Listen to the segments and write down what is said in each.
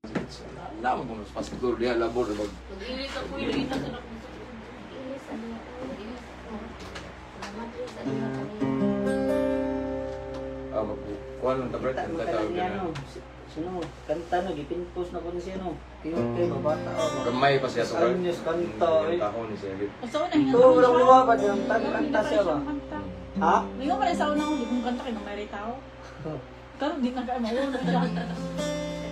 Alam mo mas pastor dia labor bag. Mag-ilit ako, ilit ako na. Kuha lang tabret ang tatawag na. Sino? Kanta no, gipinpost na ko ni siya no. Kiyot kayo, babata ako. Gamay pa siya to. Anyos kanta eh. Taho ni siya. Sa una, hinga Ito, wala ko ba yung kanta siya ba? Ha? Hindi ko pala sa una ko, di kong kanta kayo ng may tao. Karon di na kayo mauuna siya.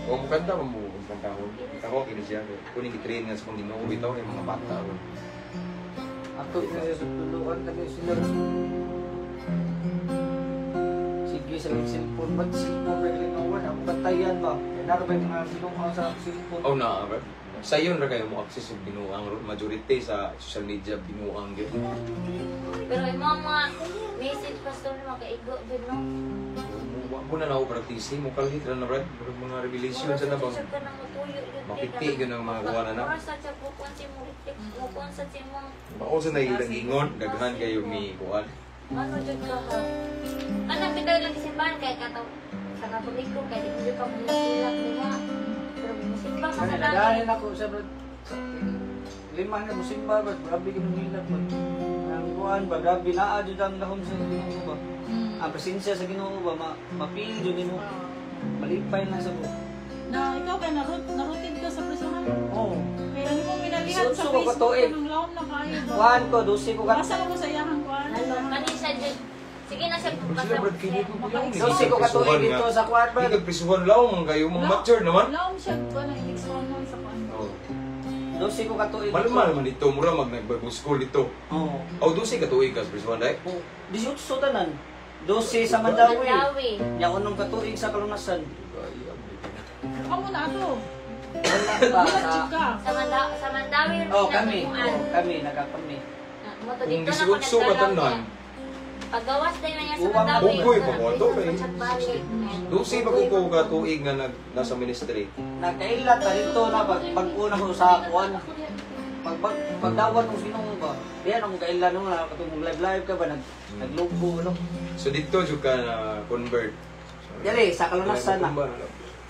O mo kanta mo ang taho. Taho kini siya. Kunin gitrain nga sa kung Ginoo bitaw yung mga bata. Ato na sa tuluan na sila. Sige sa cellphone, ba't cellphone ba yung nawan? Ang bantayan ba? Nakabay nga sinuha sa cellphone. Oh na, sa iyon ra kayo mo access og binuang majority sa social media binuang gyud. Pero yung mga message pastor na makaigo din, no? Wa mo na ako practice mo kalit ra na brad, mga revelation sa na bang mapiti gyud ang mga kuha na na. Para sa bukon si mo, bukon sa si mo. Mao sa nailang ingon, daghan kayo mi kuan. Ano dyan ka ha? Anak kita lang simbahan kaya kataw. Sa katulig ko, kaya hindi ka muna silat niya. Pero musimba ka sa langit. Naganin ako sa brad. Lima na musimba brad, grabe ka nung hilat brad. Ang kuhan ba, grabe naadyo ang lahom sa Ginoo ba. Ang presensya sa Ginoo ba, mapili dyan Ginoo. Malipay lang sa buo. Na ikaw kaya narutin ka sa prisuhan. Oo. Kaya hindi mo minalihan sa Suso ko Facebook katuig. ko nung laom na kayo. Kuhan ko, dosi ko ka. Basta mo sa iyahang kuhan. Ano, kanisa dyan. Sige na siya. Sila brad kini ko Dosi ko katuig dito sa kuhan brad. Ikag prisuhan laong kayo mga mature naman. Laom siya ko na i-explain mo sa kuhan. Oh. Dosi ko katuig dito. Malmal man dito mura mag nag-Bible school dito. Oo. Aw dusi ka tuig ka sa prisuhan dai. 18 tanan. 12 sa Mandawi. Mandawi. Yang unong katuig sa Kalunasan. Kamu na ato. Wala ba Chika sa... ka. Sa Mandawi. Oh, kami. Oh, kami, nagkakami. Moto Kung dito na gisigugso ka tanan. Paggawas din na niya sa Uwang Mandawi. bugoy pa mo, ito, eh. Balik. Dusi ba ko ka tuig nga nasa ministry. Nagkailat na dito na pag-una ko sa kuhan. Pagdawan ko sino ba? Yan ang kailan nung katong live ka ba? Naglubo, no? So dito jud ka na convert. Dali, sa Kalunasan na.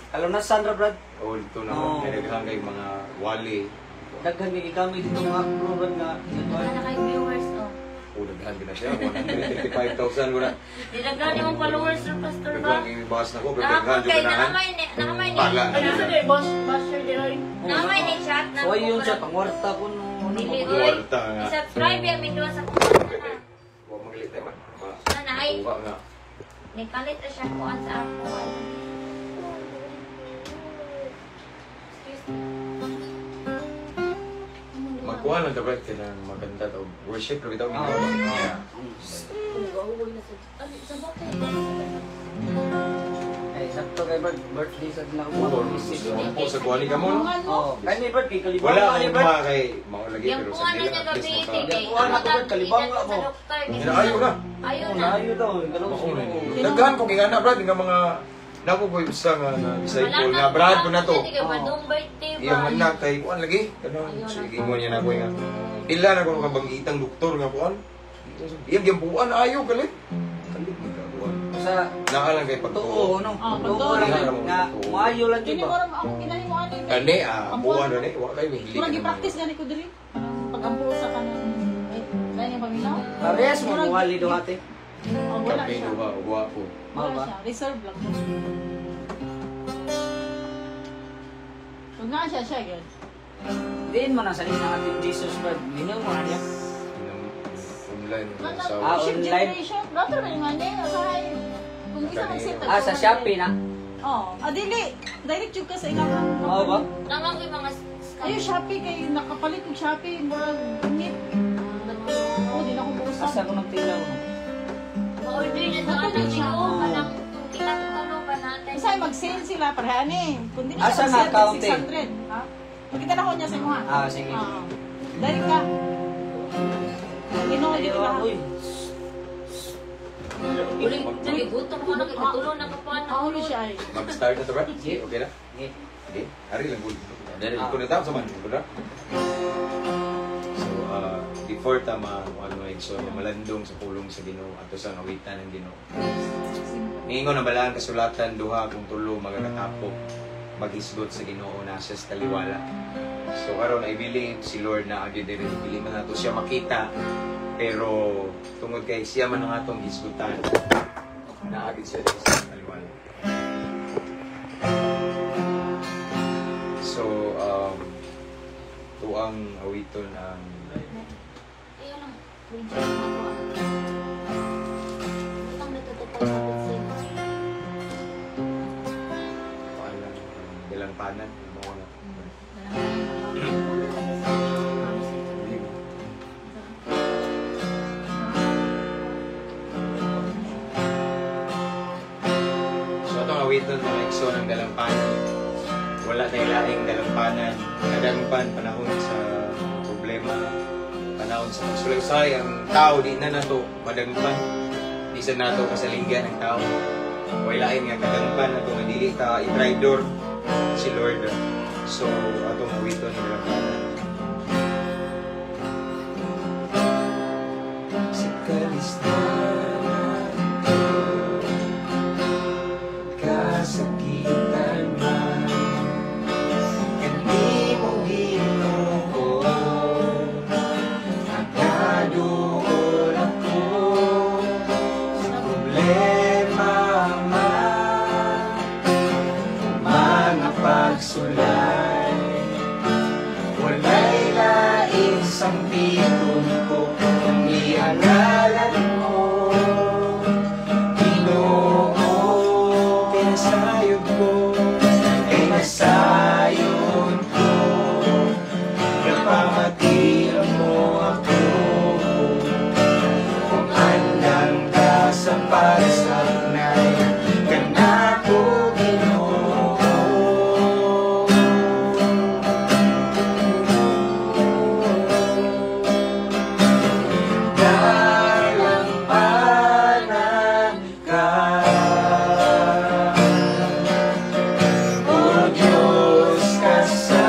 Kalunasan ra, brad. Oh, dito na Oo. may naghan kay mga wali. Daghan ni kami dito mga brad nga. Wala na kayong viewers, oh. Oh, daghan gina siya 155,000 wala. Dinaghan yung followers ng pastor ba? Daghan yung bahas na ko, pero daghan jud Okay, ganahan. nakamay ni. Bala. Ano sa day, boss? Basher di rin. Nakamay ni chat na. So ayun siya, pangwarta ko no. Dili, ano, oy. Kwarta nga. I-subscribe yung video sa kuha na. Wa maglitay man. Sana ay, Kuha nga. nikalit na siya kuhan sa ako. Magkuha lang dapat ka ng maganda daw. Worship na bitaw Ah, ginagawa. ah. Ay, sakto kay Brad, birthday sa Oo, ginagawa. po sa kuha ni Kamon. Oh, kay ni Brad, kay kalibang Wala ka akong ni Brad. mga kay mga lagi Yung pero sa kuha na nila niya at least gabi, maka. kay Kuha na ko, Brad, kalibang ilan mo. sa doktor. Ayaw na. Ayaw Oh, na. naayo daw, galaw Ako na. sino. Daghan ko kingana Brad nga mga nako ko isa nga na disciple nga Brad ko na to. Sige, badong birthday ba? Iyang anak kay kuan lagi. Kanon sige mo niya na ko nga. Ila na ko kabang itang doktor nga kuan. Iyang gyampuan ayo galit. Kalit mo ka kuan. Sa Nakalang kay totoo, pagtuo. no? Ah, Totoo totoo. lang nga, maayo lang Kini diba? mo ram ako kinahin mo ani. Kani buwan na ni wa kay hili. Murag gi-practice gani ko diri. Pag-ampo sa kanang kani paminaw. Parehas mo muwali do ate. Oh, wala Kami siya. wa po. Mao Wala ba? siya. Reserve lang. Kung nga siya yun. Diin mo na sa inyo ating Jesus Brad. Minyo mo niya. Online sa Ah, Ship online. generation. Brother, may nga niya. Asahay. Kung isa ng sit. Ah, sa Shopee na. Oo. Dili. Direct yung ka sa ilang. Mao ba? Namang yung mga Ayun, Shopee kay nakapalit yung Shopee. Murag unit. Oo, di na ko buusan. Asa ko nang tilaw no? Ma-order niya sa anak siya. Oh, parang tinatulong pa natin. Isa mag-sale sila, parehas ni. Kung di na Asa siya na mag-sale, accounting? 600. Ha? Magkita na ko niya sa imuha. Ah, sige. Direct ka. Ginoo, di Ayo, ka. uy. Uli, nagigutom ko na, katulong na kapuan na Kaulo siya ay. mag-start na to Brad. Sige. Okay na. Okay. Okay. Ari lang gud. Dali ko na tapos man, Brad. So, before tama ano so malandong sa pulong sa Ginoo ato sa awitan ng Ginoo. Ningon na balaan kasulatan duha kung tulo magakatapok. mag-isgot sa Ginoo na siya sa taliwala. So karon I believe si Lord na agi diri dili man nato siya makita pero tungod kay siya man ang atong gisgutan na agi siya diri sa taliwala. So tuang awiton ang Ayun lang. Video lang ako. Itang natutupad sa pisina. paalang Dalampanan mo na. So itong awiton ng ekso ng dalampanan. Wala tayong laing dalampanan. Kadagpan panahon sa problema, panahon sa pagsulaysay. Ang tao di na nato madagpan. Di sa nato kasalinggan ng tao. Wala laing nga kadagpan na itong dili ta i-traidor si Lord. So atong awiton ng dalampanan. Sa kalistanan ko, kasakitan man, hindi mo Ginoo, nagkaduol ako sa problema man, mga pagsulay, walay lain sang piton ko, kung iangalan mo, Ginoo, pinasayod ko, ay nasayod ko, napamatilan mo ako, kung andang ka sa pagsagnay, kanako Ginoo. Dalampanan ka, O Diyos kasagutan.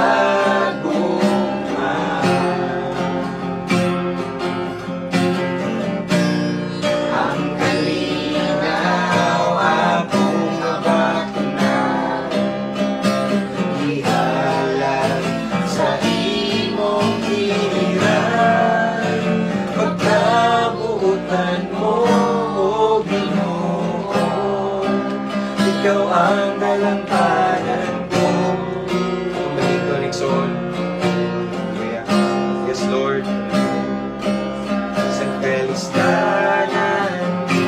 Ang kalinaw akong mabatunan, ihalag sa imong giliran, pagkabuutan mo, O Ginoo, ikaw ang dalampanan ko. Balik ko, Nixon. Yes, Lord. Sa kalistanan ko,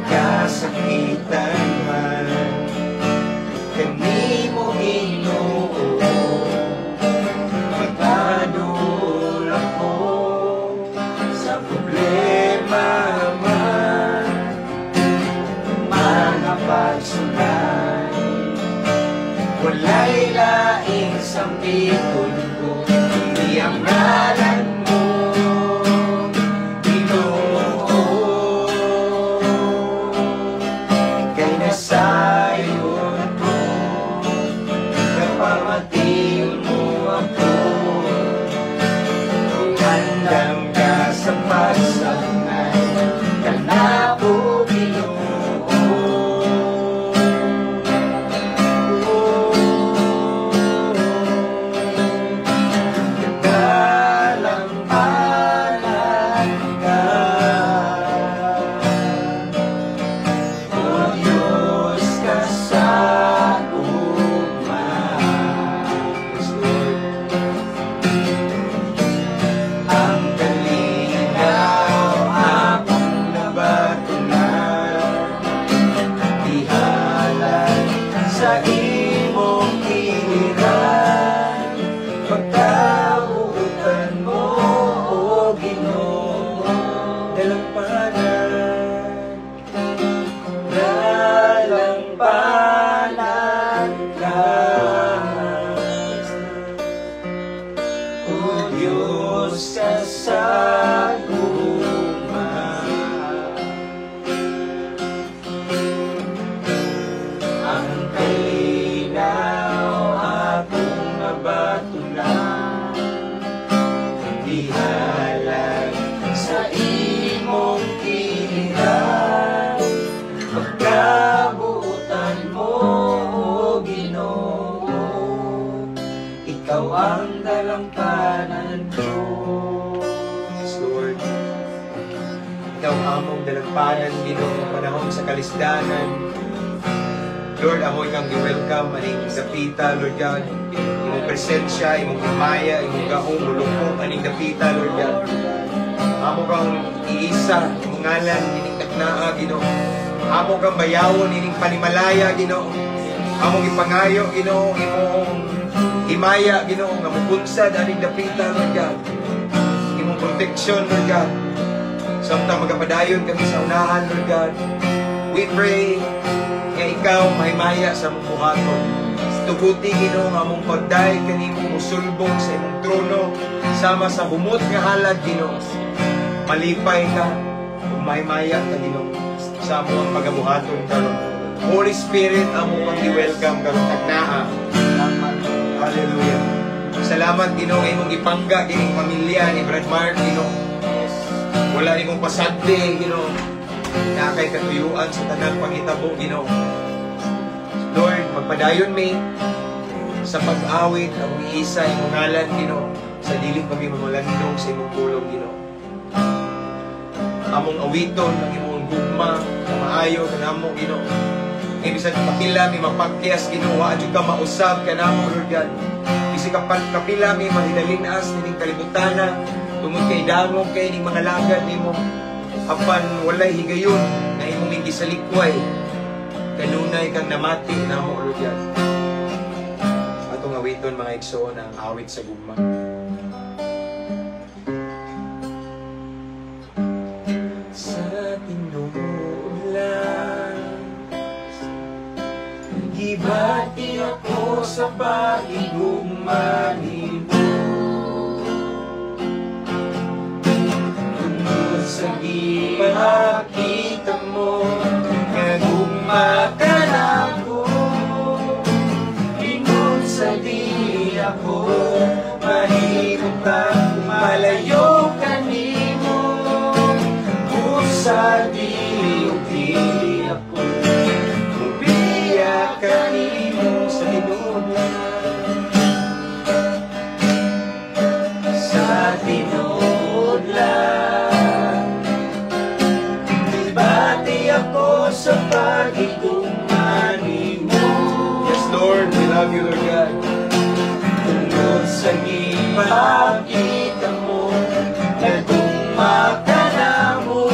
kasakitan man, kanimo Ginoo, magdadul ako sa problema man, mga pagsulay, walay laing sampiton ko, hindi ang ngalan mo, Ginoo, kay nasayod ko, napamatiyon mo ako, kung handang ka sa pagsagnay, kanako Ginoo. Dalampanan ka, O Diyos kasagutan. Yes, Lord. Ang kalinaw akong nabatunan, ihalag sa imong giliran, pagkabuutan mo, O Ginoo, dalampanan. Dalampanan ka, O Diyos kasagutan. Ang kalinaw ikaw ang dalampanan ko. Yes, Lord. Ikaw among dalampanan, Ginoo, panahon sa kalisdanan. Lord, amo kang i-welcome, aning dapita, Lord God. Imong presensya, imong himaya, imong gaong, mulukong, aning dapita, Lord God. Amo kang iisa, imong ngalan, ining taknaa, Ginoo. Amo kang bayawon, ining panimalaya, Ginoo. Among ipangayo, Ginoo, imong himaya, Ginoo, nga mupunsad, aning dapita, Lord God. Imong protection, Lord God. Samtang magapadayon kami sa unahan, Lord God. We pray nga ikaw mahimaya sa mong buhaton. Tuguti, Ginoo, nga mong pagday kanimo musulbong sa imong trono sama sa humot nga halad, Ginoo. Malipay ka ug mahimaya ka, Ginoo, sa among pagabuhaton karon. Holy Spirit, amo kang i-welcome karon tagnaa. Hallelujah. Salamat, Ginoo, imong ipangga kining pamilya ni Brad Mark, Ginoo. Wala nimong pasadde, Ginoo. Na kay katuyuan sa tanang pangitabo, Ginoo. Lord, magpadayon mi sa pag-awit ang iisa imong ngalan, Ginoo. Sa dili kami mamalandong sa imong pulong, Ginoo. Among awiton ang imong gugma na maayo kanamo, Ginoo. Ngay bisan kapila mi mapagkiyas, Ginoo, wa jud ka mausab kanamo, Lord God. Bisi kapila mi mahidalinas ning kalibutana tungod kay dangog kay ning mga lagad nimo. Apan walay higayon na imong ning gisalikway. Kanunay kang namati namo, Lord God. Atong awiton mga igsoon ang awit sa gugma. Sa tinulan, gibati ako sa pagigugma nimo. Sa gipakita mo, nagugma ka na ako. Ingon sa di ako, mahirap ka, malayo ka nimo. Sa di ako, umiyak ka nimo sa tinulan. Sa tinulan, ako sa pagigugma nimo. Yes, Lord, we love you, Lord God. Tungod sa gipakita mo, nagugma ka na mo.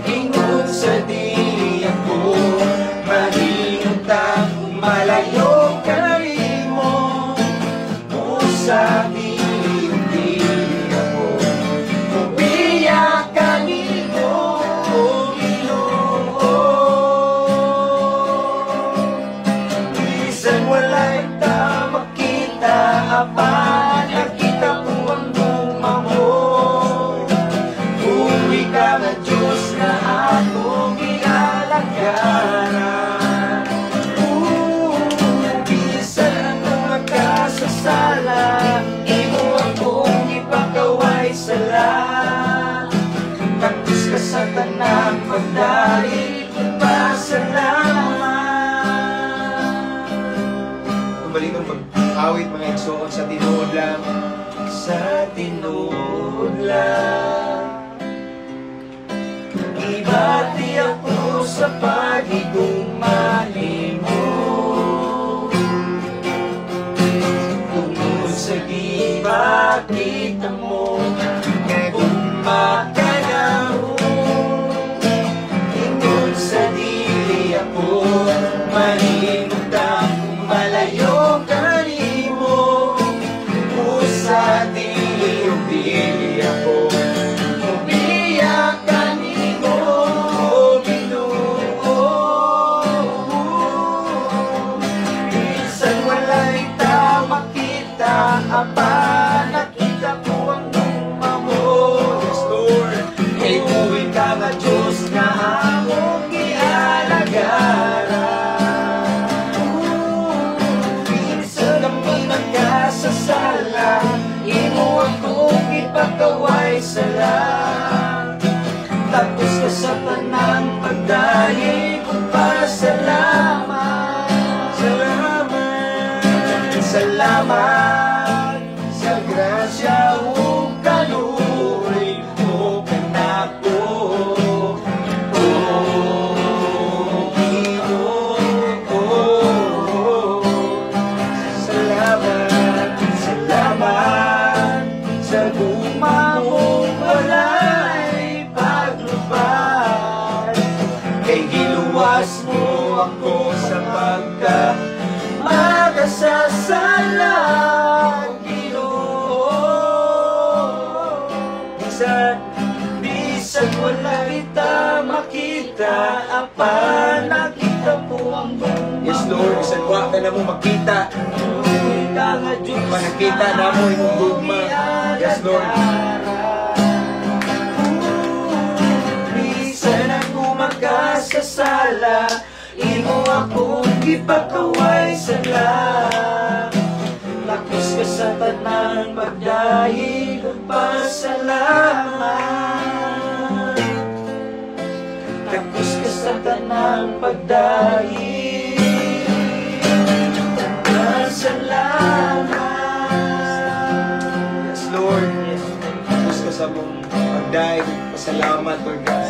Ingon sa di ako, mahinutan, malayo ka na rin mo. Sa di ako, umiyak ka nimo. Apa nakita ko ang gugma mo. Uwi ka na Diyos na akong ialagaran. Bisan akong magkasasala, imo akong ipakaway sala. Takos ka sa tanang pagdali, pasalamat. Kumbalik ang awit mga igsoon sa tinuod lang. Sa tinuod lang, ibati ako sa pagigugma nimo. Tungod sa gipakita mo, nagugma ka na mo. Ingon sa dili ako, mahimutang malayo ka. Sa dili ako, umiyak ka nimo, Ginoo. Minsan wala'y ta makita, apa nakita ko ang gugma mo. Yes, Lord. Kay uwi ka nga Diyos na among ialagaran. Minsan kami nagkasasala, imo akong ipakaway sala. Tapos ka sa tanang pagdali kong pasalamat. Salamat. Sa Salamat sa grasya ug kaluoy mo kanako. Oh, Ginoo, oh, salamat, salamat sa guma mong walay paglubad. Kay giluwas mo ako sa pagka makasasala, Ginoo. Bisan wala kita makita, apa nakita mo ang buong. Yes, Lord, bisan wala ka na mo makita, pa nakita na mo yung gugma. Yes, Lord. Bisan ako makasasala, imo akong gipakaway sala. Lakos ka sa tanang pagdahil pasalamat. Lakos ka sa tanang pagdahil pasalamat. Yes, Lord. Lakos ka sa mong pagdahil pasalamat, Lord God.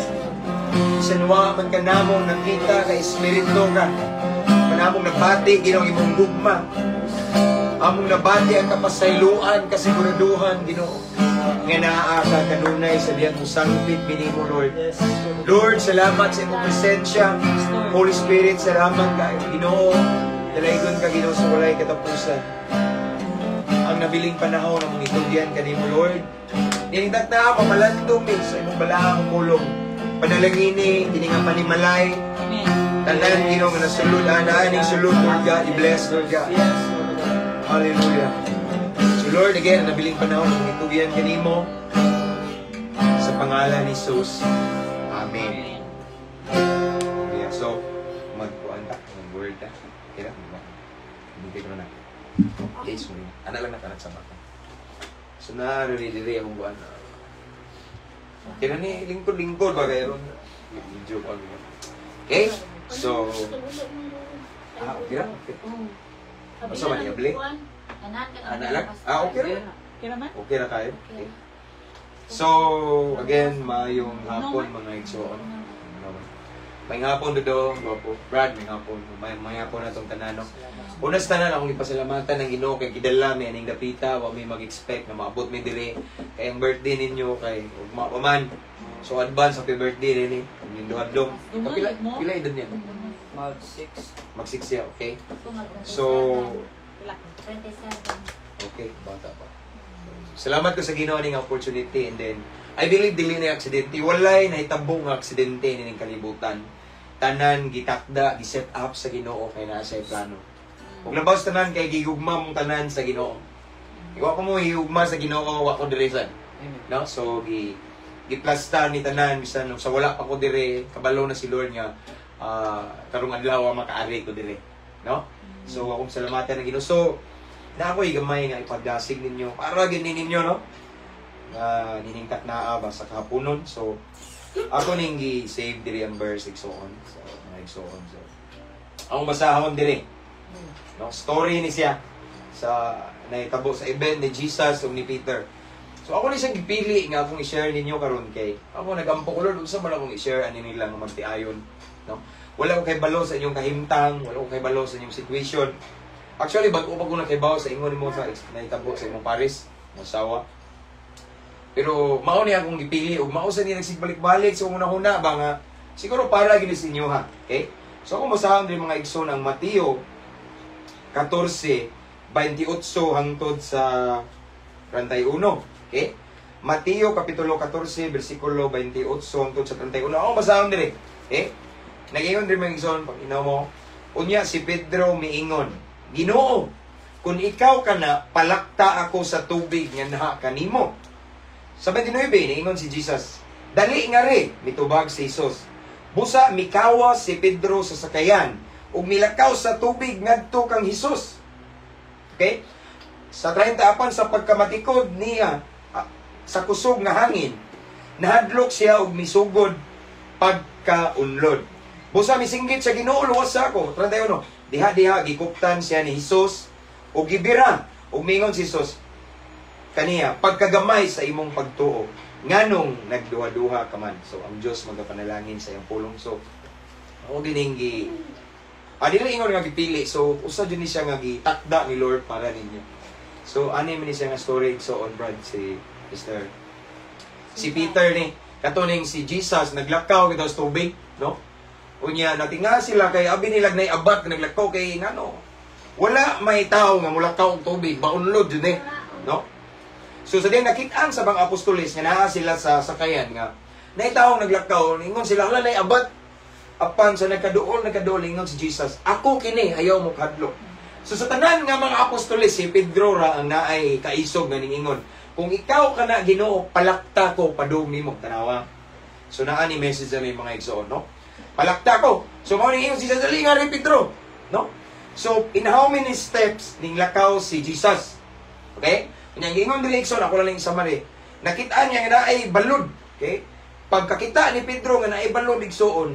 Sanwa man ka namong nakita ka espiritu ka. Manamong nabati ginong imong gugma. Among nabati ang kapasayloan, kasiguraduhan, Ginoo. Nga naa ka kanunay sa diyan mo sangpit binimo, Lord. Lord, salamat sa imong presensya. Holy Spirit, salamat ka, Ginoo. Dalaygon ka, Ginoo, sa walay katapusan. Ang nabiling panahon ang mong itugyan kanimo, Lord. Ninitak na mamalandong sa imong balahang mulong. Panalangini, kini nga panimalay. Tanan, Ginoo, nga nasulod, anaaning sulod, Lord God. I-bless, Lord God. Hallelujah. So Lord, again, nabiling panahon ng itugyan kanimo sa pangalan ni Jesus. Amen. Okay, so, magkuhan ka, mag-word ka. Kira, hindi ko na. Okay, so, anak lang nakanak sa baka. So, na-re-re akong buwan na. Kira ni, lingkod-lingkod ba kayo? Joke ako. Okay, so, okay na? Okay. Basta man i-abli? Anak lang? Okay na? Okay na kayo? Okay. So, again, mayong hapon, mga igsoon. May hapon doon, Brad, may hapon. May hapon na itong tanano. Unas tanan, akong ipasalamatan ng Ginoo kay Kidala, may aning dapita, wa may mag-expect na maabot may dire. Kay ang birthday ninyo, kay Ugma-Uman. So, advance, happy birthday rin eh. Nindo-adlong. Pila edad niya? Mag-6. Mag-6 siya, okay? So, 27. okay, bata pa. Salamat ko sa Ginoo ning opportunity, and then I believe dili na aksidente. Walay nahitabo nga aksidente ning kalibutan. Tanan gitakda, gi-set up sa Ginoo kay naa sa plano. Ug labaw tanan kay gigugma mong tanan sa Ginoo. Iwa ko mo higugma sa Ginoo, wa ko diresan. No? So giplasta ni tanan bisan sa wala pa ko dire, kabalo na si Lord nga karong adlaw makaari ko dire. No? So akong salamatan ng Ginoo. So na ako gamay nga ipagdasig ninyo para ginin ninyo, no? Niningkat na ba sa kahaponon. So ako ning gi-save diri ang verse igsoon. So igsoon. So ang basahon diri, no? Story ni siya sa nahitabo sa event ni Jesus ug ni Peter. So ako ni siyang gipili nga akong i-share ninyo karon kay ako nagampo ko, Lord, unsa man akong i-share ani nila nga magtiayon, no? Wala ko kay balo sa inyong kahimtang, wala ko kay balo sa inyong situation. Actually, bago pa ko nakibaw sa ingon mo sa nahitabo sa imong Paris, masawa. Pero mao ni akong gipili ug mao sa ni nagsigbalik-balik sa una-una ba nga siguro para gini sa inyo, ha. Okay? So ako masahon din mga igsoon ang Mateo 14:28 hangtod sa 31. Okay? Mateo kapitulo 14 bersikulo 28 hangtod sa 31. Ako basahon diri. Okay? Nag-ingon din mga igsoon pag inaw mo. Unya si Pedro miingon, Ginoo, kung ikaw ka na, palakta ako sa tubig nga naha kanimo. Sa 29, niingon si Jesus, dali nga rin, mitubag si Jesus. Busa, mikawa si Pedro sa sakayan, ug milakaw sa tubig ngadto kang Jesus. Okay? Sa 38, sa pagkamatikod niya, sa kusog nga hangin, nahadlok siya ug misugod pagkaunlod. Busa, misinggit sa Ginoo, luwas ako. 31, diha-diha, gikuptan siya ni Jesus, o gibiran ug mingon si Jesus kaniya pagkagamay sa imong pagtuo nganong nagduha-duha ka man. So ang Dios magapanalangin sa iyang pulong. So ako gining dili ingon nga gipili. So usa jud ni siya nga gitakda ni Lord para ninyo. So ani man ni siya nga story so on Brad si Mr. Si Peter ni katuning si Jesus naglakaw kita sa tubig, no? Unya natinga sila kay abi nilag nay abat naglakaw kay ngano. Wala may tao nga mulakaw og tubig, maunlod jud ni, no? So sa din nakit-an sa bang apostoles nga naa sila sa sakayan nga nay tawo naglakaw, ingon sila wala nay abat. Apan sa nagkaduol ingon si Jesus, ako kini ayaw mo kadlo. So sa tanan nga mga apostoles si Pedro ra ang naay kaisog nga ning ingon, kung ikaw kana Ginoo, palakta ko padung nimo, tanawa. So naa ni message sa mga igsoon, no? Palakta ko. So mao ni ingon si Jesus, nga rin Pedro, no? So in how many steps ning lakaw si Jesus? Okay? Kanyang ingon dili igsoon, ako lang summary. Nakita niya nga naay balod, okay? Pagkakita ni Pedro nga naay balod igsoon,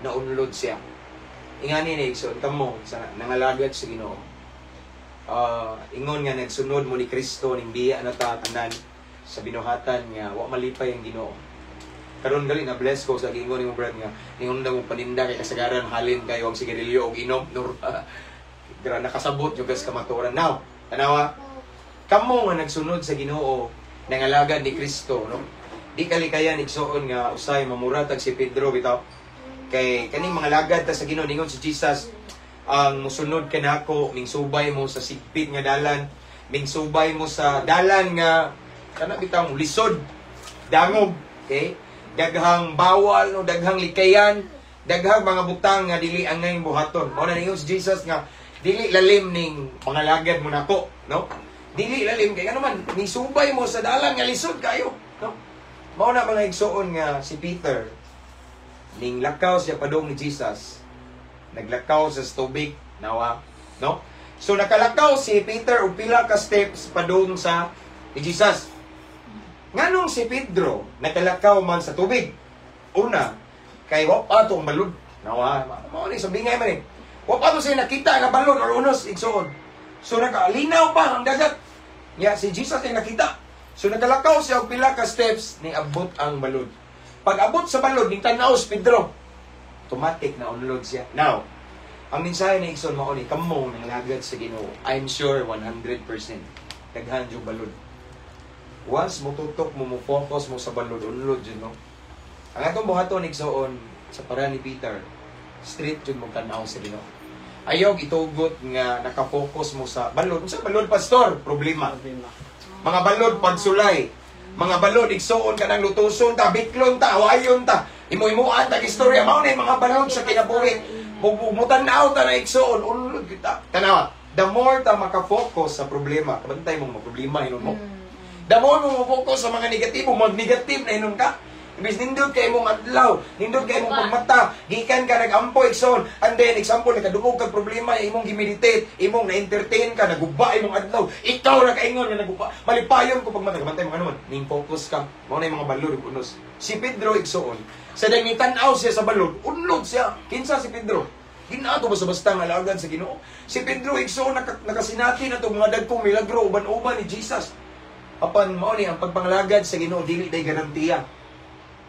naunlod siya. Ingani ni igsoon kamo sa nangalagad sa Ginoo. Ingon nga nagsunod mo ni Kristo ning biya na tanan sa binuhatan nga wa malipay ang Ginoo. Karon gali na bless ko sa gingon nimo brad nga ingon na mo paninda kay kasagaran halin kayo ang sigarilyo og inom nur gra nakasabot yung gas kamaturan. Now, tanawa kamo nga nagsunod sa Ginoo nangalagad ni Kristo, no? Di kalikayan igsoon nga usay mamuratag si Pedro bitaw. Kay kaning mga lagad ta sa Ginoo ningon si Jesus, ang musunod ka nako, mingsubay mo sa sigpit nga dalan, mingsubay mo sa dalan nga kana bitaw lisod, dangob, okay? Daghang bawal no, daghang likayan, daghang mga butang nga dili angay buhaton. Mao na ningon si Jesus nga dili lalim ning mga lagad mo nako, no? Dili lalim kay ano man, misubay mo sa dalan nga lisod kayo, no? Mao na mga igsoon nga si Peter ning lakaw siya padung ni Jesus. Naglakaw sa tubig, nawa, no? So nakalakaw si Peter og pila ka steps padung sa ni Jesus. Nganong si Pedro nakalakaw man sa tubig? Una, kay wa pa to ang balod. Nawa, mao ni sabingay man eh. Wa pa to siya nakita nga balod or unos igsoon. So nakalinaw pa ang dagat. Ya si Jesus ay nakita. So nakalakaw siya og pila ka steps ni abot ang balod. Pag abot sa balod ning tan-aw si Pedro, automatic na unload siya. Now, ang mensahe ni igsoon mao ni kamo nang lagad sa Ginoo. I'm sure 100% daghan yung balod. Once mo tutok mo focus mo sa balod, unload yun, no? Ang atong buhaton igsoon sa para ni Peter, straight yun mong tanaw sa Ginoo. Ayaw itugot nga nakafocus mo sa balod. Sa balod, pastor, problema. Mga balod, pagsulay. Mga balod, igsoon ka ng lutuson ta, biklon ta, awayon ta, imo-imuan ta, istorya. Mao na mga balod sa kinabuhi. Mutanaw ta na igsoon, unload kita. Tanawa, the more ta makafocus sa problema, kabantay mong problema, hinon mo. The more mo focus sa mga negatibo, mag-negative na hinon ka. Ibig nindot kay mong adlaw, nindot kay mong pagmata, gikan ka nag-ampoy igsoon, and then example nakadungog kag problema imong gimeditate, imong na-entertain ka, naguba imong adlaw, ikaw ra kaingon nga naguba, malipayon ko pagmata, kabantay mo naman, ning focus ka, mao na yung mga balod unos. Si Pedro igsoon, sa daging tan-aw siya sa balod, unlod siya. Kinsa si Pedro? Ginato basta-basta nga lagad sa Ginoo. Si Pedro igsoon nakasinati na itong mga dagkong milagro uban-uban ni Jesus. Apan mao ni ang pagpanglagad sa Ginoo dili day garantiya.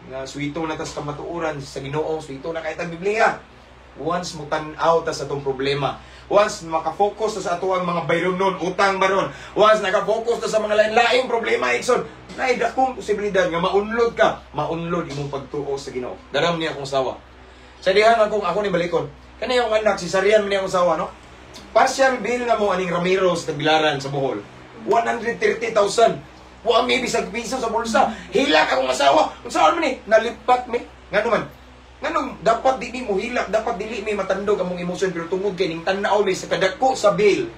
Nga suwito na tas kamatuoran sa Ginoo, suwito na kahit ang Biblia. Once mo tan-aw ta sa atong problema, once makafocus ta sa ato ang mga bayronon, utang baron, once nakafocus ta sa mga lain-laing problema igsoon, nay dakong posibilidad nga maunlod ka, maunlod imong pagtuo sa Ginoo. Daram niya akong sawa. Sa dihan ako ni balikon. Kani yung anak si Sarian man akong sawa, no? Partial bill na mo aning Ramiro sa Bilaran sa Bohol. 130,000. Wa may bisag piso sa bulsa. Hilak akong asawa. Unsaon man ni? Nalipat mi. Ngano man? Nganong dapat dili mo hilak, dapat dili mi matandog among emosyon pero tungod kay ning tan-aw mi sa kadako sa bill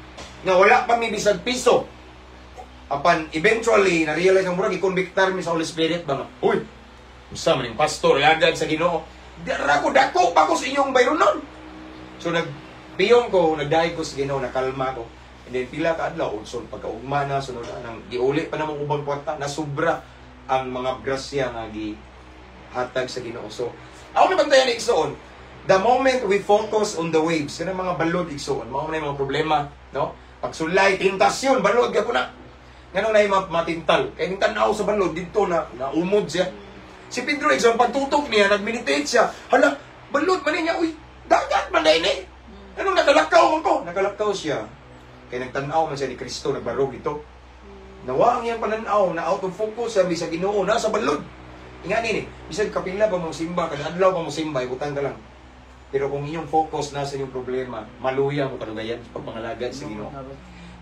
nga wala pa mi bisag piso. Apan eventually na-realize ang murag i-convictar mi sa Holy Spirit ba nga. Uy, unsa man ning pastor lagad sa Ginoo. Dara ko dako pa ko sa inyong bayronon. So nagpiyong ko, nagdaig ko sa Ginoo, nakalma ko. And then pila ka adlaw, unsol pagkaugma na, sunod na, nang giuli pa namang ubang kwarta, nasubra ang mga grasya nga gihatag sa Ginoo. So, ako na bantayan igsoon, the moment we focus on the waves, kanang mga balod igsoon, mao na mga problema, no? Pagsulay, tentasyon, balod ka po na. Ganun na yung matintal. Kaya yung tanaw sa balod, dito na umod siya. Si Pedro, exam, pagtutok niya, nag-meditate siya. Hala, balod man niya, uy, dagat man na ini. Anong nakalakaw ako? Nakalakaw siya. Kaya nagtanaw man siya ni Kristo, nagbarog ito. Nawa ang iyang pananaw, na out of focus, sabi sa Ginoo, nasa balod. Inga nini, bisag kapila pa mong simba, kada adlaw pa mong simba, ibutan ka lang. Pero kung inyong focus na sa inyong problema, maluya mo kanugayan sa pagpangalagad sa Ginoo.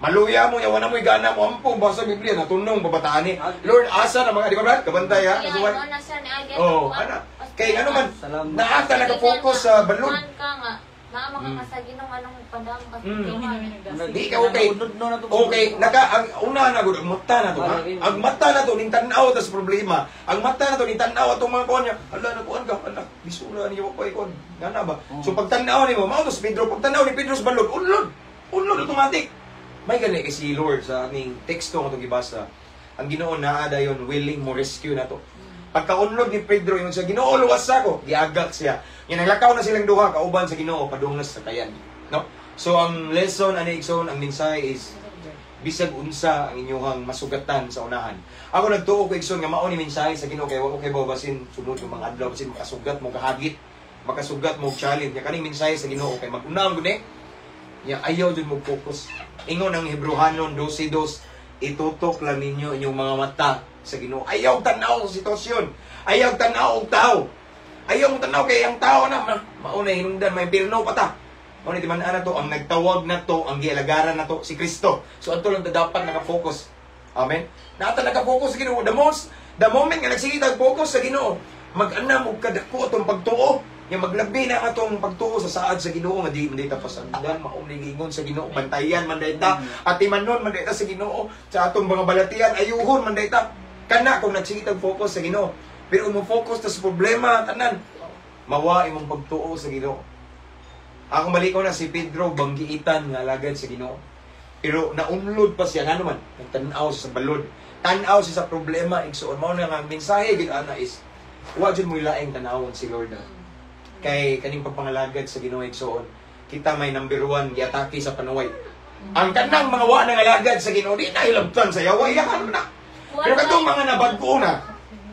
Maluya mo, yawan na mo'y gana mo, ampo, basa Biblia, natunong, babataan ni. Lord, asa na mga, di ba Brad? Kabantay ha? Kaya ano na siya ni Agad. Oo, ana. Kaya ano man, naata nakafocus sa balod. ka nga. Naama ka nga sa ginong anong pandang ka. Di ka okay. Okay, ang una na gud ang mata na to ha. Ang mata na to ning tan-aw tas problema. Ang mata na to ning tan-aw atong mga kuan niya. Hala na kuan ka, anak, bisura niyo pa ikon. Ngana ba? So pag tan-aw nimo, mao to si Pedro, pag tan-aw ni Pedro sa balod, unlod. Unlod automatic. May gani kasi Lord sa aming teksto nga itong ibasa. Ang Ginoo naa dayon willing mo rescue na to. Pagkaunlod ni Pedro yung sa Ginoo luwas ako, giagak siya. Yan naglakaw na silang duha kauban sa Ginoo padunglas sa kayan. No? So ang lesson ani igsoon, ang mensahe is bisag unsa ang inyong masugatan sa unahan. Ako nagtuo ko igsoon nga mao ni mensahe sa Ginoo kay wa kay basin sunod yung mga adlaw basin makasugat mo kahagit, makasugat mo challenge. Ya kaning mensahe sa Ginoo kay mag-unang guni. Ya ayaw jud mo focus. Ingon ang Hebrehanon 12:2, itutok lang ninyo inyong mga mata sa Ginoo. Ayaw tanaw sa sitwasyon. Ayaw tanaw og tao. Ayaw mo tanaw kay ang tao na mauna hinungdan may pirno pa ta. Mao ni timan-an na to ang nagtawag na to, ang gialagaran na to si Kristo. So adto lang dapat naka-focus. Amen. Nata naka-focus sa Ginoo. The moment nga nagsigitag focus sa Ginoo, mag-anam og kadako atong pagtuo. Yung maglabi na atong pagtuo sa saad sa Ginoo nga di man dayta pasandan, maumli gingon sa Ginoo, bantayan man dayta, at timanon man dayta sa Ginoo, sa atong mga balatian ayuhon man dayta. Kana kung nagsigitag focus sa Ginoo. Pero mo focus ta sa problema tanan, mawa imong pagtuo sa Ginoo. Ako maliko na si Pedro banggiitan nga alagad sa Ginoo. Pero naunlod pa siya nga naman, nagtan-aw sa balod. Tan-aw siya sa problema, igsuon mao na nga mensahe gid ana is wa jud mo ilaing tan-awon si Lord na. Kay kaning pagpangalagad sa Ginoo igsoon, kita may number 1 giatake sa panaway. Ang kanang mga wa nang alagad sa Ginoo di na hilabtan sa yawa yakan na. Pero katong mga nabagko na,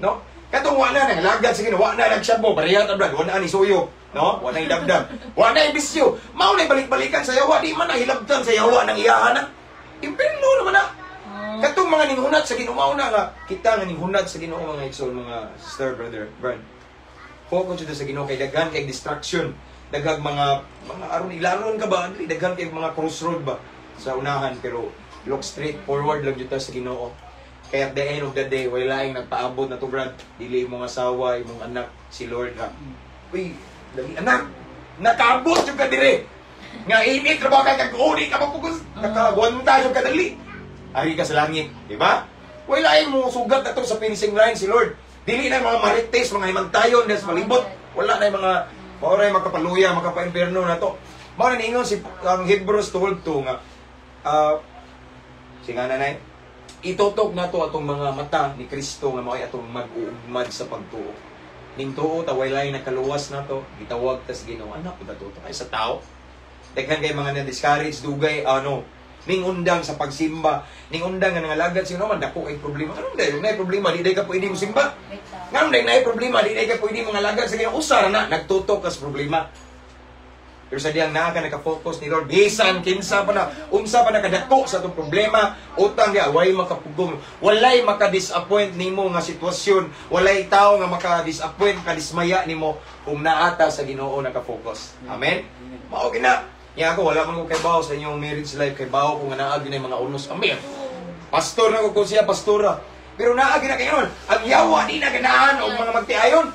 no? Katong wa na nang alagad sa Ginoo, wa na nagsyabo, pareha ta brad, wa na ni suyo, no? Wa na idabdab, wa na ibisyo. Mao na balik-balikan sa yawa, di man na hilabtan sa yawa nang iyahan na. Impirno naman na. Katong mga ninghunat sa Ginoo mao na nga kita nga ninghunat sa Ginoo mga igsoon, mga sister brother, brad. Focus dito sa Ginoo kay daghan kay distraction, daghang mga aron ilaron ka ba, daghan kay mga crossroad ba sa unahan, pero look straight forward lang dito sa Ginoo. Kaya at the end of the day, wala laing nagpaabot na to brad, dili imong asawa, imong anak si Lord ra. Uy, dali anak, nakaabot jud ka dire. Nga init ra ba kay kag-uni ka mapugus, nakagwanta jud ka dali. Ari ka sa langit, di ba? Wala laing mo sugat na to sa finishing line si Lord. Dili na mga marites, mga himantayon des palibot. Wala na mga maoray makapaluya, makapa-imperno na to. Mao na niingon si Hebrews 12:2 nga singa nanay, itutok na to atong mga mata ni Kristo nga mao'y atong mag-uugmad sa pagtuo. Ning tuo ta waylay nakaluwas na to, gitawag ta sa Ginoo, anak ko datuto kay sa tao. Daghan kay mga na-discourage dugay ning undang sa pagsimba, ning undang nga nangalagad sino man dako ay problema. Anong dayon nay problema di day ka pwede mo simba? Ngam day nay problema di day ka pwede mo ngalagad sa Ginoo. Usa na nagtutok kas problema. Pero sa diyang naa ka naka-focus ni Lord, bisan kinsa pa na unsa pa nakadako sa atong problema, utang dia way makapugong, walay maka-disappoint nimo nga sitwasyon, walay tao nga maka-disappoint, kadismaya nimo kung naata sa Ginoo naka-focus. Amen. Mao gina. Nga ako, wala man ko kay bawo sa inyong marriage life, kay bawo kung naagi na yung mga unos. Amen. Pastor na ko kung siya, pastora. Pero naagi na kayo nun. Ang yawa, di na ganahan o mga magtiayon.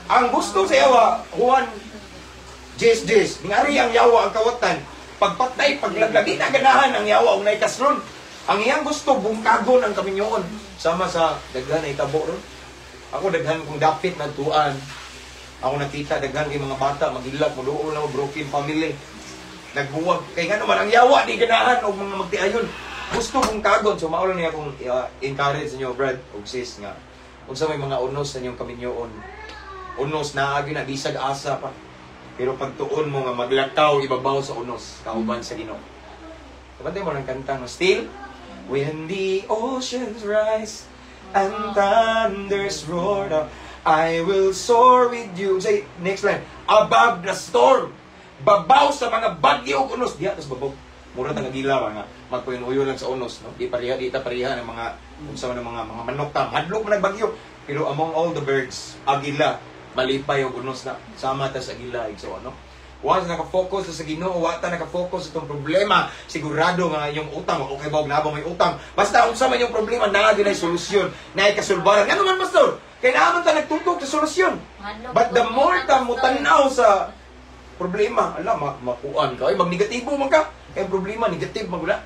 Ang gusto sa yawa, Juan, Jes. Ngari ang yawa, ang kawatan. Pagpatay, paglaglag, di na ganahan ang yawa o naikasron. Ang iyang gusto, bungkagon ang kaminyoon. Sama sa daghan na itabo ron. Ako daghan kong dapit na tuan. Ako nakita, daghan kay mga bata, maghilak, maluo lang, broken family. Nagbuwag. Kaya nga naman, ang yawa, di ganahan o mga magtiayon. Gusto kong kagon. So, maulan niya akong encourage sa inyo, Brad, o sis, nga. Kung sa may mga unos sa inyong kaminyoon, unos na agi na, bisag asa pa. Pero pagtuon mo nga maglakaw, ibabaw sa unos, kauban sa Ginoo. Kapatid mo ng kanta, no? Still, when the oceans rise and thunders roar, now, I will soar with you. Say, next line, above the storm. Babaw sa mga bagyo unos. Diya, tapos babaw. Mura tang agila nga. Magpuyo lang sa unos, no? Di ta pareha ng mga unsa ng mga manok ta. Hadlok man nagbagyo. Pero among all the birds, agila malipay og unos na sama ta sa agila so ano. Once naka-focus sa Ginoo, wa ta naka-focus sa itong problema, sigurado nga yung utang, okay ba nabang may utang. Basta unsa man yung problema, naa gyud ay solusyon, naay kasulbaran. Ano man pastor? Kay naman ta nagtutok sa solusyon. But the more ta mo tanaw sa problema, ala makuan ka, ay magnegatibo man ka. Kay problema negative man gula.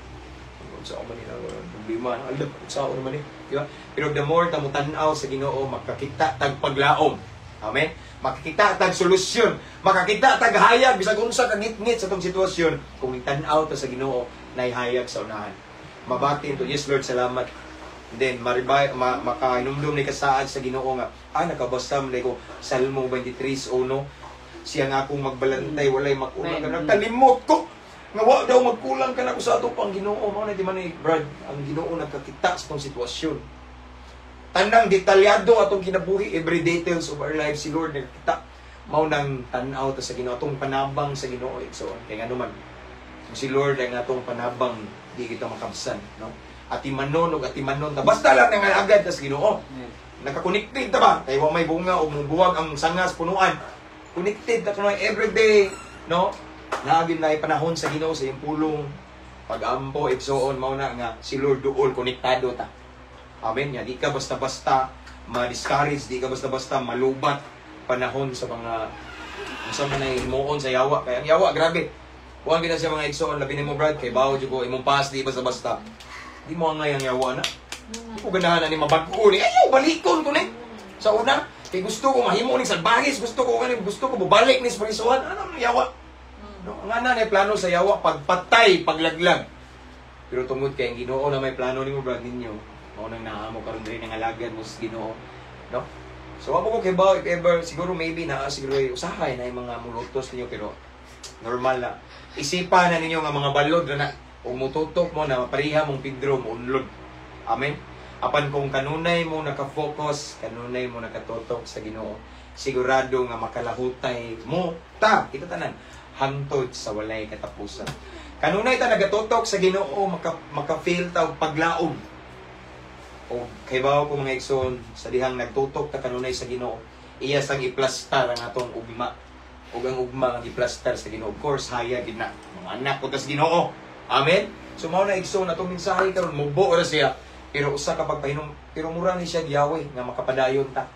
Unsa man nila problema, ala unsa man ni, di ba? Pero the more ta mo tanaw sa Ginoo, makakita tag paglaom. Amen. Makikita tag solusyon, makakita tag hayag bisag unsa ka ngit-ngit sa tong sitwasyon kung tan-aw ta sa Ginoo nay hayag sa unahan. Mabati to, yes Lord, salamat. And then makainumdum ni kasaad sa Ginoo nga nakabasa man ko Salmo 23:1. Siya nga akong magbalantay walay makulang ka. Nagkalimot ko nga wa daw magkulang ka na ko sa ato pang Ginoo. Mao na di man ni Brad, ang Ginoo nagkakita sa tong sitwasyon. Tanang detalyado atong kinabuhi, every details of our lives si Lord nagkita. Mao nang tan-aw ta sa Ginoo, atong panabang sa Ginoo. So, kay nga naman, si Lord ang atong panabang, di kita makabsan, no? Atimanon ug atimanon ta. Basta lang nga agad ta sa Ginoo. Nakakonected ta ba? Kay wa may bunga o mubuwag ang sangas punuan. Connected ta kuno every day, no? Naagin na panahon sa Ginoo sa iyang pulong, pag-ampo, igsoon mao na nga si Lord duol konektado ta. Amen. Di ka basta-basta ma-discourage, di ka basta-basta malubat panahon sa mga sa mga himuon sa yawa. Kaya ang yawa, grabe. Huwag gina siya mga igsoon, labi ni mo Brad, kay bawo ko, imong pass, di basta-basta. Di mo nga yung yawa na. Di ko ganahan na ni mabagko ni. Ayaw, balikon ko ni. Sa una, kay gusto ko mahimo ni salbahis, gusto ko bubalik ni sa pagisuhan. Ano ang yawa? No, nga na plano sa yawa, pagpatay, paglaglag. Pero tungod kay ang Ginoo na may plano ni mo Brad ninyo. Mao nang naamo karon diri ng alagad mo sa Ginoo, no? So amo ko kay ba if ever siguro maybe siguro usahay na yung mga mulutos ninyo pero normal na. Isipan na ninyo nga mga balod na ug mututok mo na pareha mong Pedro mo unlod. Amen. Apan kung kanunay mo naka-focus, kanunay mo nakatutok sa Ginoo, sigurado nga makalahutay mo ta kita tanan hangtod sa walay katapusan. Kanunay ta nagatutok sa Ginoo, maka-feel ta og paglaom. O kay bawo ko mga igsoon sa dihang nagtutok ta kanunay sa Ginoo, iya sang iplastar ang atong ugma ug ang ugma ang iplastar sa Ginoo. Of course hayag gid na mga anak ko ta sa Ginoo. Amen. So mao na igsoon atong mensahe karon mubo ra siya pero usa ka pagpahinom pero mura ni siya Yahweh nga makapadayon ta.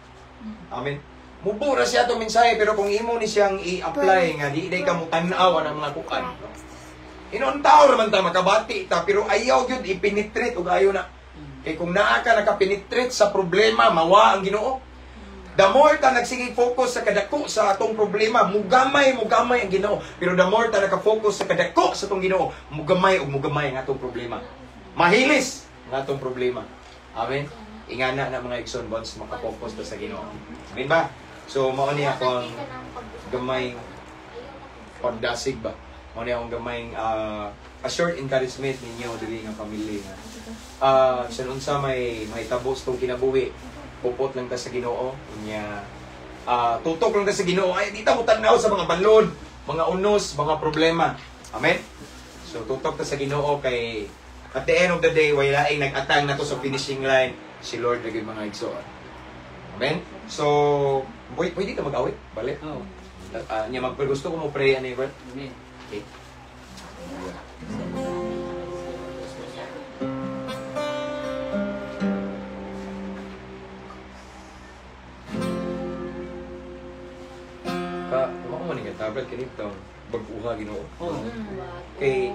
Amen. Mubo ra siya atong mensahe pero kung imo ni siyang i-apply nga di ka mo tan-aw ang mga kuan. Inuntaw naman ta makabati ta pero ayaw gyud ipenetrate ug ayo na. Kaya kung naa ka nakapenetrate sa problema, mawa ang Ginoo. The more ta nagsige focus sa kadako sa atong problema, mugamay ang Ginoo. Pero the more ta naka-focus sa kadako sa atong Ginoo, mugamay ang atong problema. Mahilis ang atong problema. Amen. Ingana na mga igsoon bonds maka-focus ta sa Ginoo. Amen ba? So mao ni ako ang gamay pagdasig ba. Mao ni akong gamay a short encouragement ninyo diri nga family nga. Sa unsa may tabos tong kinabuhi, pupot lang ta sa Ginoo nya tutok lang ta sa Ginoo ay di ta mo tan-aw sa mga balod, mga unos, mga problema. Amen. So tutok ta sa Ginoo kay at the end of the day wala ay nag-atang nato sa finishing line si Lord lagi mga igsoon. Amen. So pwede ka mag-awit balik. Oh. Nya maggusto ko mo pray ani bro. Amen. Okay. Tablet kinito bag-uha Ginoo. Oh. Kay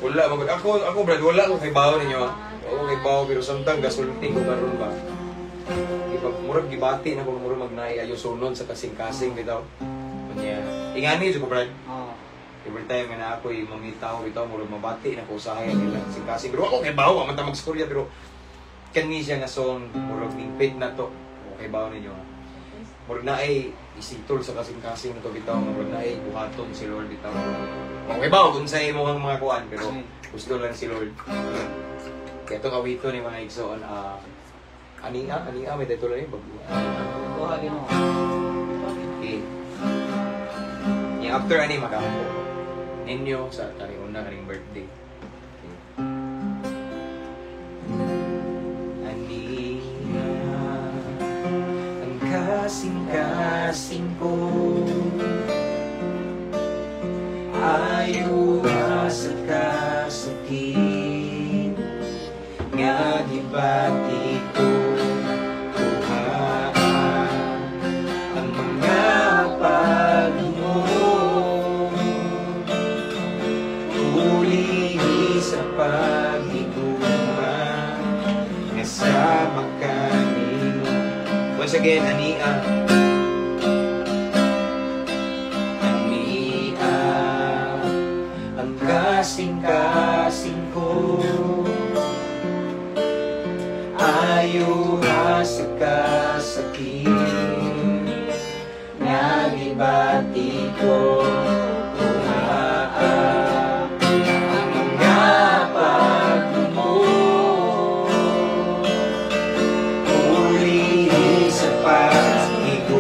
wala ako brad wala ko kay bawo ninyo. Oo kay bawo pero samtang gasulti ko karon ba. Ipag murag gibati na ko murag magnay ayo sunon sa kasing-kasing bitaw. Kunya ingani jud ko brad. Oh. Every time na ako mamitaw bitaw murag mabati na ko usahay nila kasing-kasing. Pero ako kay bawo man ta magstorya pero kani siya nga song murag ningpit na to. Okay bawo ninyo. Murag na ay isitol sa kasing-kasing na to bitaw, murag na ay buhaton si Lord bitaw. Okay ba, kung sa imo ang mga kuan, pero gusto lang si Lord. Kaya itong awito ni mga igsoon, ania, may title na yun, Kuha Ginoo. okay. Yung after ani, makampo. Ninyo sa karing una, karing birthday. Ania, ang kasing-kasing ko, ayaw sa kasakit, nga gibati ko kuhaan ang mga pag-mo, uli sa pag-iguman, nga sa makanino. Once again, ania. Kasing-kasing ko, ayaw sa kasakit, nga gibati ko kuhaan ang mga pag-mo, uli sa pag-iguman,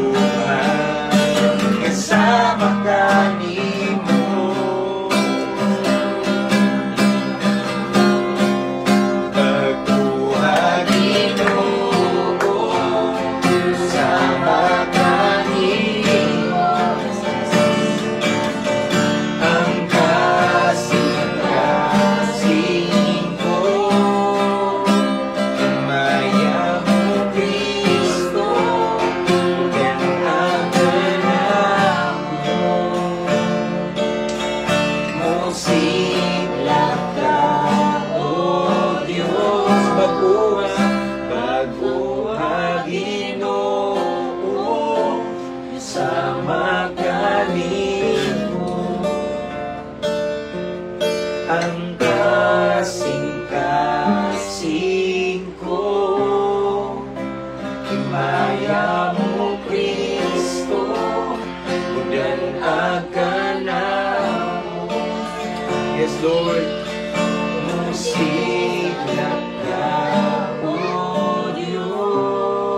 kasama ka nimo. Ang kasing-kasing ko, himaya mo Kristo, udan akanamo. Yes, Lord. Musiklat ka, O Diyos,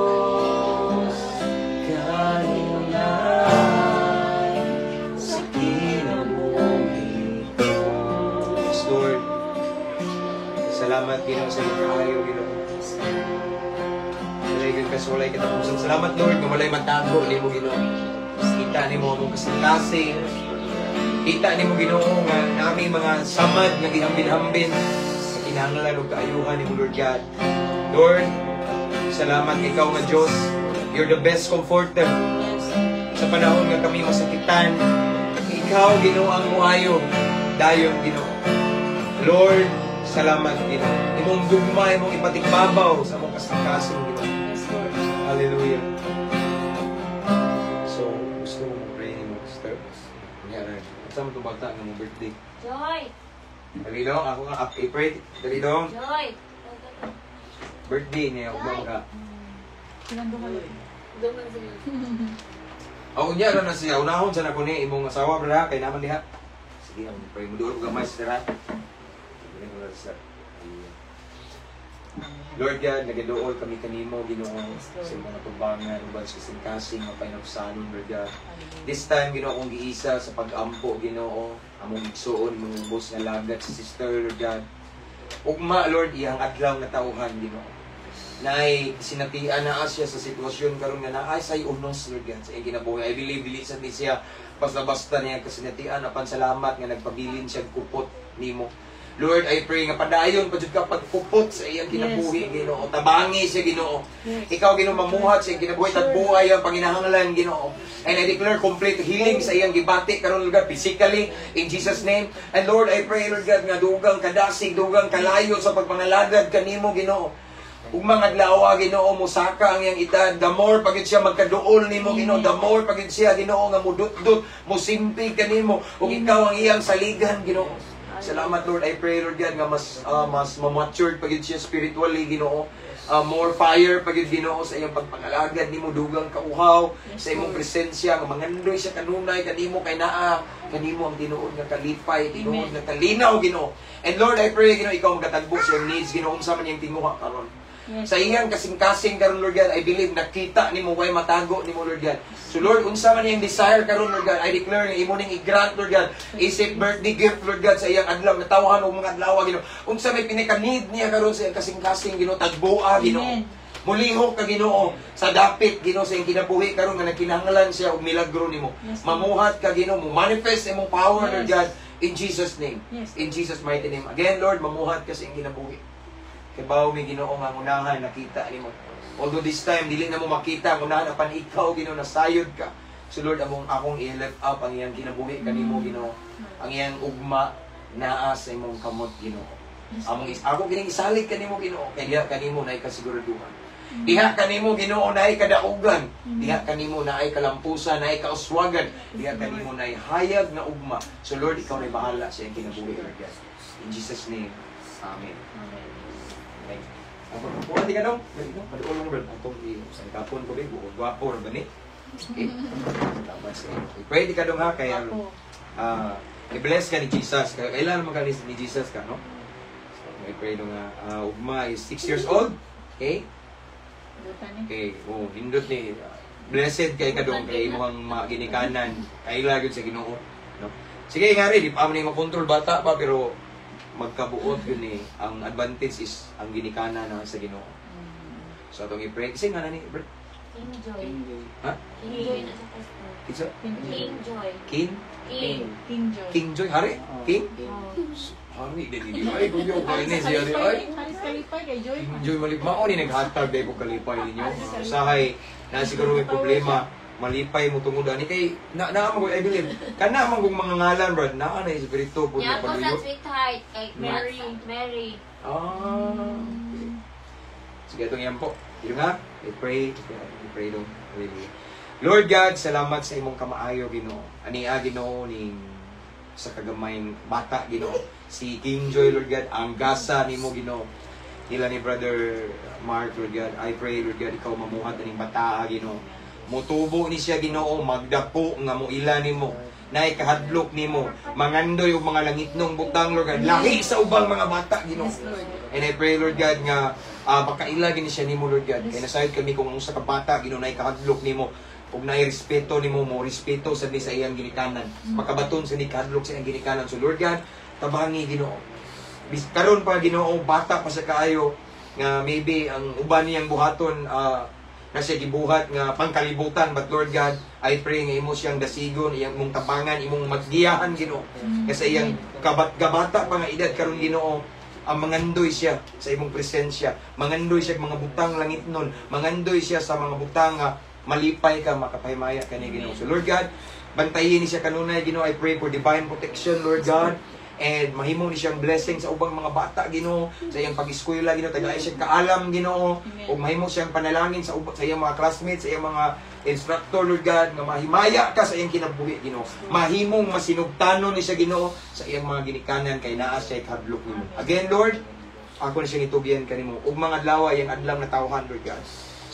kanina'y sa kinabuhi ko. Lord, salamat Ginoo sa kayo, Ginoo. Dalagan ka sa walay katapusan. Salamat Lord, kung walay matago ni mo, Ginoo. Kita ni mo akong kasing-kasing. Kita ni mo, Ginoo, nga nami mga samad nga gihambin-hambin sa kinahanglan ug kaayuhan ni mo, Lord God. Lord, salamat ikaw nga Diyos. You're the best comforter. Sa panahon nga kami masakitan, ikaw, Ginoo, ang muayo. Dayon, Ginoo. Lord, salamat, Ginoo. Imong dugma, imong ipatikbabaw sa among kasing-kasing, Ginoo. Hallelujah. So, gusto mo mag-pray ni mo, sister? Nangyari. Saan mo itong bagta ng mong birthday? Joy! Dalilong, ako nga, April. Dalilong, Joy! birthday niya. Ako ba mga... Sinando ka lang. Duman sila. Ako niya, ano na siya. Unahon sa na ni imong asawa, brada. Kaya naman diha. Sige, ang pray mo doon. Huwag gamay, sister, ha? Lord God, nagadool kami kanimo, Ginoo, sa mga tubangan, uban sa kasing-kasing, mapaynapusanon, Lord God. This time, Ginoo, akong giisa sa pag-ampo, Ginoo, among igsuon, mong ubos nga lagat sa sister, Lord God. Ugma, Lord, iyang adlaw na tauhan, Ginoo. Naay sinatian na siya sa sitwasyon karon nga naay say unos, Lord God, sa iyang kinabuhi. I believe dili sa siya basta-basta niya kasinatian apan salamat nga nagpabilin siya kupot nimo. Lord, I pray nga padayon pa jud ka pagkupot sa iyang kinabuhi, Ginoo. Tabangi siya, Ginoo. Ikaw, Ginoo, mamuhat sa iyang kinabuhi at buhay ang panginahanglan, Ginoo. And I declare complete healing sa iyang gibati karon, Lord God, physically in Jesus name. And Lord, I pray, Lord God, nga dugang kadasig, dugang kalayo sa pagpangalagad kanimo, Ginoo. Ug mga adlaw, Ginoo, musaka ang iyang edad, the more pagid siya magkaduol nimo, Ginoo, the more pagid siya, Ginoo, nga mudut-dut, musimpig kanimo, ug ikaw ang iyang saligan, Ginoo. Salamat, Lord. I pray, Lord God, nga mas ma-matured pagid siya spiritually, Ginoo. more fire pag yung Ginoo sa iyang pagpangalagad nimo dugang kauhaw sa imong presensya nga mangandoy siya kanunay kanimo kay naa kanimo ang tinuod nga kalipay tinuod nga kalinaw Ginoo. And Lord, I pray Ginoo ikaw magatagbo sa iyang needs Ginoo unsa man iyang tinguha karon. Sa iyang kasing-kasing karon Lord God, I believe nakita nimo way matago nimo Lord God. So Lord, unsa man iyang desire karon Lord God, I declare nga imo ning i-grant Lord God, isip birthday gift Lord God sa iyang adlaw natawhan og mga adlaw Ginoo. Unsa may pinaka-need niya karon sa iyang kasing-kasing Ginoo tagboa Ginoo. Mulihok ka Ginoo sa dapit Ginoo sa iyang kinabuhi karon nga nagkinahanglan siya og milagro nimo. Mamuhat ka Ginoo, mo manifest imong power Lord God in Jesus name. In Jesus mighty name. Again Lord, mamuhat ka sa iyang kinabuhi. Kabaw may Ginoo nga unahan nakita nimo. Although this time dili na mo makita ang unahan apan ikaw Ginoo nasayod ka. So Lord akong i-lift up ang iyang kinabuhi kanimo Ginoo. Ang iyang ugma naa sa imong kamot Ginoo. Ako kining isalig kanimo Ginoo kay diha kanimo naay kasiguraduhan. Diha kanimo Ginoo naay kadaugan. Diha kanimo naay kalampusan, naay kauswagan. Diha kanimo naay hayag na ugma. So Lord ikaw nay bahala sa iyang kinabuhi Lord God. In Jesus name. Amen. Okay. Puha di ka dong. Maduol mo bro. Atong sa kapon ko rin. Guwapo rin ba ni? Okay. Okay. Pwede ka dong ha. Kaya i-bless ka ni Jesus. Kailan naman ka ni Jesus ka, no? So, may pray dong ugma is 6 years old. Okay? Okay. Oh, hindot ni. Blessed kay ka dong. Kay mo ang ginikanan. Kaila yun sa Ginoo. No? Sige nga rin. Di pa mo na makontrol bata pa. Pero magkabuot yun eh. Ang advantage is ang ginikana na sa Ginoo. So atong i-pray. Kasi nga na ni Bert? Enjoy. Ha? Enjoy na sa Kristo. It's a? Enjoy. King? King Joy? Hari? King? Hari? Hindi. Ay, kung yung kainin siya. Ay, Haris kalipay kay Joy. King Joy malipay. Mao ni naghatag dahil kung kalipay ninyo. Usahay na siguro may problema. Malipay mo tungod ani kay naa mo I believe kana man kung mga ngalan bro naa na espiritu po na Yan ko sa paluyo. sweetheart kay Mary. Sige itong yan po. Yun nga, I pray dong really. Lord God, salamat sa imong kamaayo Ginoo. Ania Ginoo ning sa kagamay bata Ginoo. Si King Joy Lord God, ang gasa nimo Ginoo. Nila ni Brother Mark Lord God. I pray Lord God ikaw mamuhat aning bata Ginoo. Mutubo ni siya Ginoo, magdapo nga muila nimo. Naay kahadlok nimo, mangandoy og mga langitnong butang Lord God. Lahi sa ubang mga bata Ginoo. And I pray Lord God nga makaila gini siya nimo Lord God. Kay nasayod kami kung usa ka bata Ginoo naay kahadlok nimo ug naay respeto nimo mo respeto sa sa iyang ginikanan. Makabaton sa ni kahadlok sa iyang ginikanan. So Lord God, tabangi Ginoo. Karon pa Ginoo bata pa sa kaayo nga maybe ang uban niyang buhaton na siya gibuhat nga pangkalibutan, but Lord God, I pray nga imo siyang dasigon, iyang mong tabangan, imong maggiyahan Ginoo. Kasi iyang gabata pa nga edad karon Ginoo, ang mangandoy siya sa imong presensya, mangandoy siya mga butang langit nun, mangandoy siya sa mga butang nga malipay ka makapahimaya kani Ginoo. So Lord God, bantayin ni siya kanunay Ginoo. I pray for divine protection Lord God. And mahimo ni siyang blessing sa ubang mga bata Ginoo, sa iyang pag-eskwela Ginoo, tagay siya kaalam Ginoo, ug mahimo siyang panalangin sa iyang mga classmates, sa iyang mga instructor Lord God, nga mahimaya ka sa iyang kinabuhi Ginoo. Mahimong masinugtanon ni siya Ginoo sa iyang mga ginikanan kay naa siya kahadlok nimo. Again Lord, ako na siyang itugyan kanimo ug mga adlaw iyang adlaw na tawhan Lord God.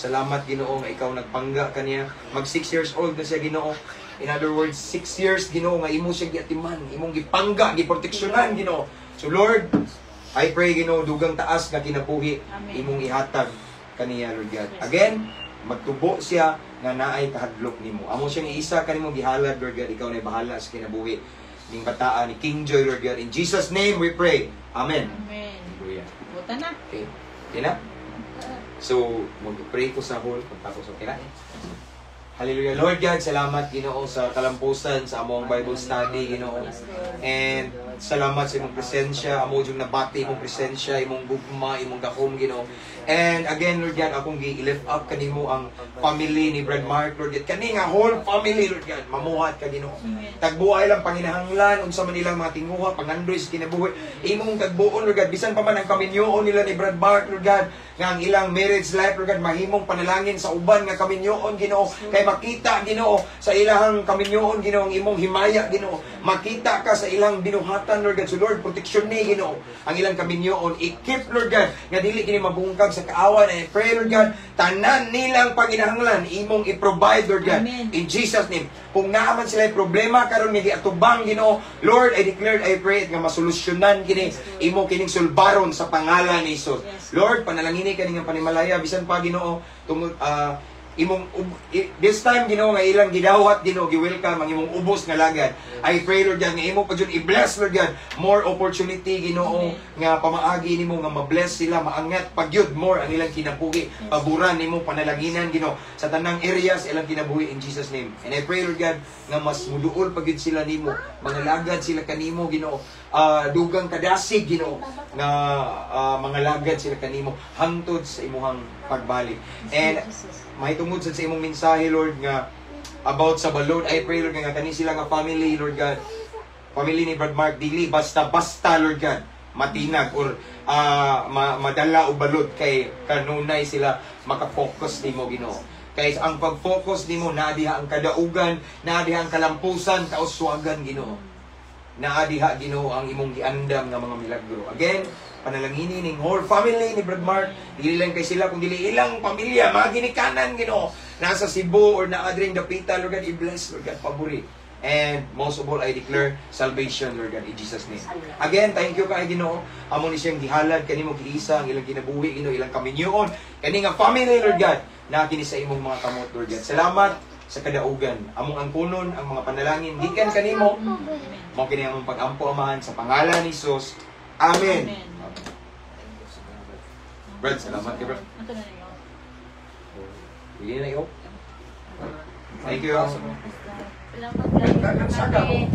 Salamat Ginoo nga ikaw nagpangga kaniya. Mag 6 years old na siya Ginoo. In other words, 6 years Ginoo nga imo siya giatiman, imong gipangga, giproteksyonan Ginoo. So Lord, I pray Ginoo dugang taas nga kinabuhi imong ihatag kaniya Lord God. Again, magtubo siya nga naay kahadlok nimo. Amo siyang iisa kanimo gihalad Lord God, ikaw nay bahala sa kinabuhi ning bataan ni King Joy Lord God. In Jesus name we pray. Amen. Hallelujah. Buta na. Okay. Okay na? So, mag-pray ko sa whole pagtapos. Okay na? Hallelujah. Lord God, salamat Ginoo sa kalampusan sa among Bible study Ginoo. And salamat sa imong presensya, amo jud nabati imong presensya, imong gugma, imong gahom Ginoo. And again Lord God, akong gi-lift up kanimo ang family ni Brad Mark Lord God. Kani nga whole family Lord God, mamuhat ka Ginoo. Tagbuay lang panginahanglan unsa man nilang mga tinguha, pangandoy sa kinabuhi. Imong tagbuon Lord God, bisan pa man ang kaminyoon nila ni Brad Mark Lord God, nga ang ilang marriage life Lord God, mahimong panalangin sa uban nga kaminyoon Ginoo. Kay makita Ginoo sa ilang kaminyoon Ginoo ang imong himaya Ginoo. Makita ka sa ilang binuhat kabuhatan, Lord God. So Lord, protection ni Ginoo ang ilang kaminyoon. I-keep, Lord God, nga dili kini mabungkag sa kaawan. And I pray, Lord God, tanan nilang panginahanglan imong i-provide, Lord God. Amen. In Jesus name. Kung naaman sila problema karon nga giatubang Ginoo, Lord, I declare, I pray nga masolusyonan kini imo kining sulbaron sa pangalan ni Jesus. Lord, panalangini kani nga panimalaya bisan pa Ginoo tungod this time Ginoo nga ilang gidawat Ginoo gi-welcome ang imong ubos nga lagad. I pray Lord God nga imo pa jud i-bless Lord God more opportunity Ginoo nga pamaagi nimo nga ma-bless sila maangat pagyud more ang ilang kinabuhi paboran nimo panalanginan Ginoo sa tanang areas ilang kinabuhi in Jesus name. And I pray Lord God nga mas muduol pagyud sila nimo mga lagad sila kanimo Ginoo dugang kadasig Ginoo nga mga lagad sila kanimo hangtod sa imuhang pagbalik. And mahitungod sa imong mensahe Lord nga about sa balod, I pray Lord nga kani sila nga family Lord God, family ni Brad Mark dili basta-basta Lord God matinag or madala o balod kay kanunay sila maka-focus nimo Ginoo. Kay ang pag-focus nimo naa diha ang kadaugan, naa diha ang kalampusan, kauswagan Ginoo. Naa diha Ginoo ang imong giandam nga mga milagro. Again, panalangini ning whole family ni Brad Mark, dili lang kay sila kung dili ilang pamilya mga ginikanan Ginoo nasa Cebu or naa dring dapita Lord God, i-bless Lord God paburi. And most of all, I declare salvation Lord God in Jesus name. Again, thank you kay Ginoo. Amo ni siyang gihalad kanimo giisa ang ilang kinabuhi Ginoo, ilang kaminyoon kani nga family Lord God na kini sa imong mga kamot Lord God. Salamat sa kadaugan. Among angkunon ang mga panalangin gikan kanimo. Mao kini among pag-ampo amahan sa pangalan ni Jesus. Amen. Amen. Brad, salamat kay Brad. Ito na yun. Hindi na iyo. Thank you. Salamat kayo.